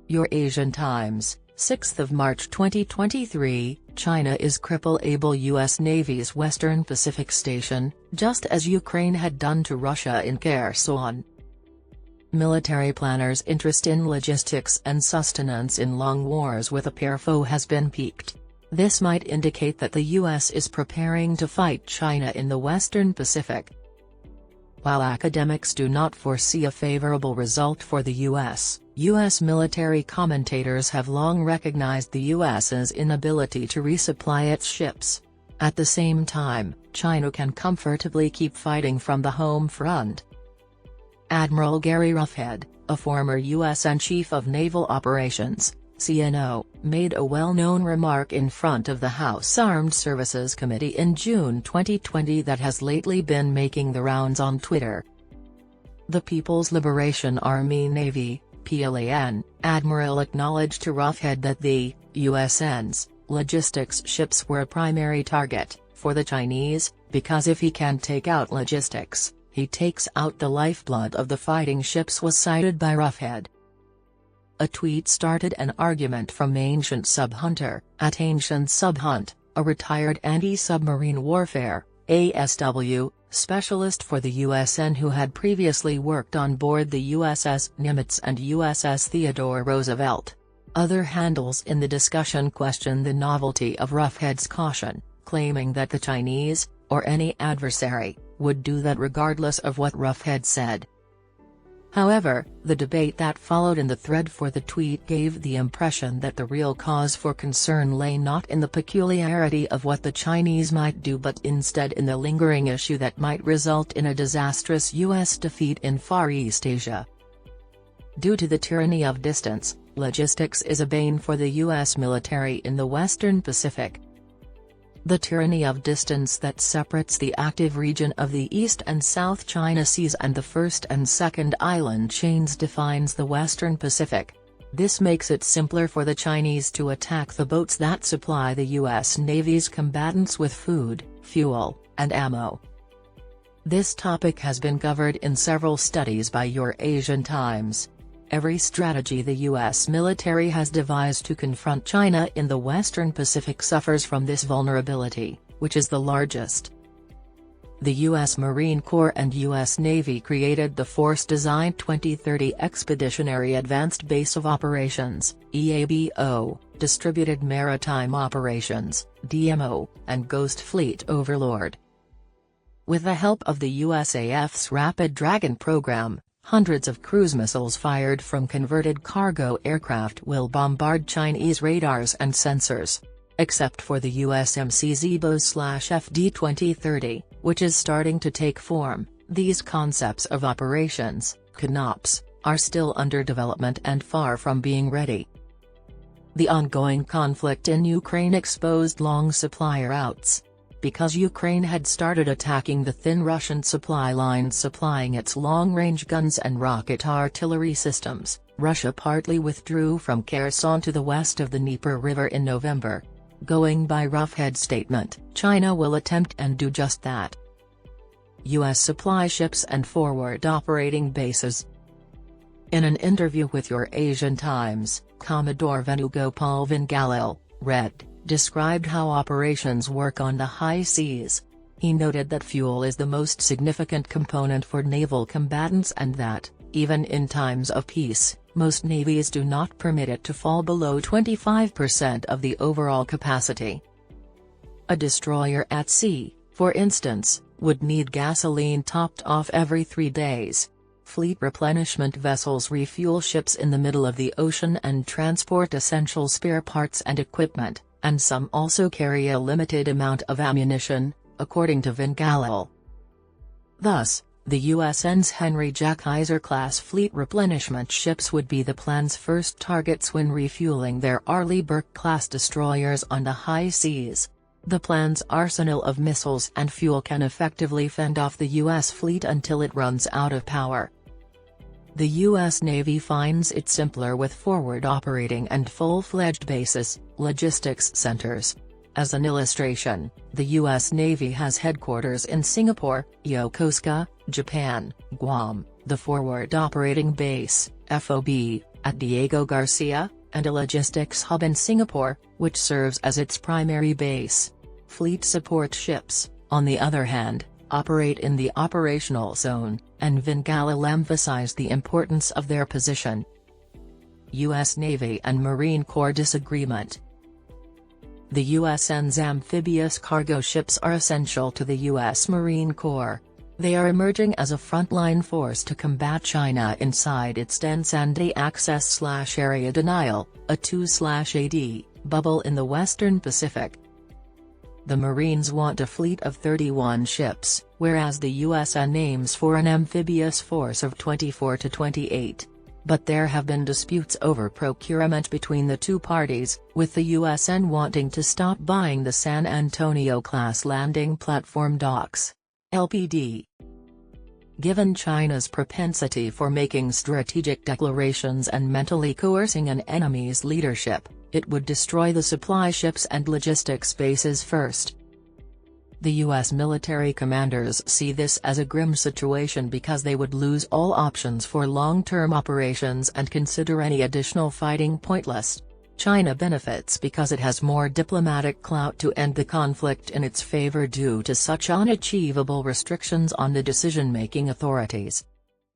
Your Asian Times, 6 March 2023, China is Cripple-able U.S. Navy's Western Pacific station, just as Ukraine had done to Russia in Kherson. Military planners' interest in logistics and sustenance in long wars with a peer foe has been piqued. This might indicate that the U.S. is preparing to fight China in the Western Pacific. While academics do not foresee a favorable result for the U.S., U.S. military commentators have long recognized the U.S.'s inability to resupply its ships. At the same time, China can comfortably keep fighting from the home front. Admiral Roughhead, a former U.S. Chief of Naval Operations, CNO, made a well-known remark in front of the House Armed Services Committee in June 2020 that has lately been making the rounds on Twitter. The People's Liberation Army Navy, PLAN, Admiral acknowledged to Roughhead that the USN's logistics ships were a primary target for the Chinese, because if he can take out logistics, he takes out the lifeblood of the fighting ships, was cited by Roughhead. A tweet started an argument from Ancient Subhunter, at Ancient Subhunt, a retired anti-submarine warfare (ASW) specialist for the USN who had previously worked on board the USS Nimitz and USS Theodore Roosevelt. Other handles in the discussion questioned the novelty of Roughhead's caution, claiming that the Chinese, or any adversary, would do that regardless of what Roughhead said. However, the debate that followed in the thread for the tweet gave the impression that the real cause for concern lay not in the peculiarity of what the Chinese might do but instead in the lingering issue that might result in a disastrous U.S. defeat in Far East Asia. Due to the tyranny of distance, logistics is a bane for the U.S. military in the Western Pacific. The tyranny of distance that separates the active region of the East and South China Seas and the first and second island chains defines the Western Pacific. This makes it simpler for the Chinese to attack the boats that supply the U.S. Navy's combatants with food, fuel, and ammo. This topic has been covered in several studies by Your Asian Times. Every strategy the U.S. military has devised to confront China in the Western Pacific suffers from this vulnerability, which is the largest. The U.S. Marine Corps and U.S. Navy created the Force-Designed 2030 Expeditionary Advanced Base of Operations, EABO, Distributed Maritime Operations, DMO, and Ghost Fleet Overlord. With the help of the USAF's Rapid Dragon program, hundreds of cruise missiles fired from converted cargo aircraft will bombard Chinese radars and sensors. Except for the USMC Zebo/FD 2030, which is starting to take form, these concepts of operations, CONOPS, are still under development and far from being ready. The ongoing conflict in Ukraine exposed long supply routes. Because Ukraine had started attacking the thin Russian supply lines supplying its long-range guns and rocket artillery systems, Russia partly withdrew from Kherson to the west of the Dnieper River in November. Going by Roughhead's statement, China will attempt and do just that. U.S. supply ships and forward operating bases. In an interview with Your Asian Times, Commodore Venugopal Vengalil, Red, described how operations work on the high seas. He noted that fuel is the most significant component for naval combatants and that, even in times of peace, most navies do not permit it to fall below 25% of the overall capacity. A destroyer at sea, for instance, would need gasoline topped off every 3 days. Fleet replenishment vessels refuel ships in the middle of the ocean and transport essential spare parts and equipment, and some also carry a limited amount of ammunition, according to Vengalil. Thus, the USN's Henry Jack Kaiser-class fleet replenishment ships would be the plan's first targets when refueling their Arleigh Burke-class destroyers on the high seas. The plan's arsenal of missiles and fuel can effectively fend off the U.S. fleet until it runs out of power. The U.S. Navy finds it simpler with forward operating and full-fledged bases, logistics centers. As an illustration, the U.S. Navy has headquarters in Singapore, Yokosuka, Japan, Guam, the forward operating base, FOB, at Diego Garcia, and a logistics hub in Singapore, which serves as its primary base. Fleet support ships, on the other hand, operate in the operational zone, and Vingalil emphasized the importance of their position. U.S. Navy and Marine Corps disagreement. The USN's amphibious cargo ships are essential to the U.S. Marine Corps. They are emerging as a frontline force to combat China inside its dense access/area denial, a 2/AD, bubble in the Western Pacific. The Marines want a fleet of 31 ships, whereas the USN aims for an amphibious force of 24 to 28. But there have been disputes over procurement between the two parties, with the USN wanting to stop buying the San Antonio-class landing platform docks. LPD. Given China's propensity for making strategic declarations and mentally coercing an enemy's leadership, it would destroy the supply ships and logistics bases first. The U.S. military commanders see this as a grim situation because they would lose all options for long-term operations and consider any additional fighting pointless. China benefits because it has more diplomatic clout to end the conflict in its favor due to such unachievable restrictions on the decision-making authorities.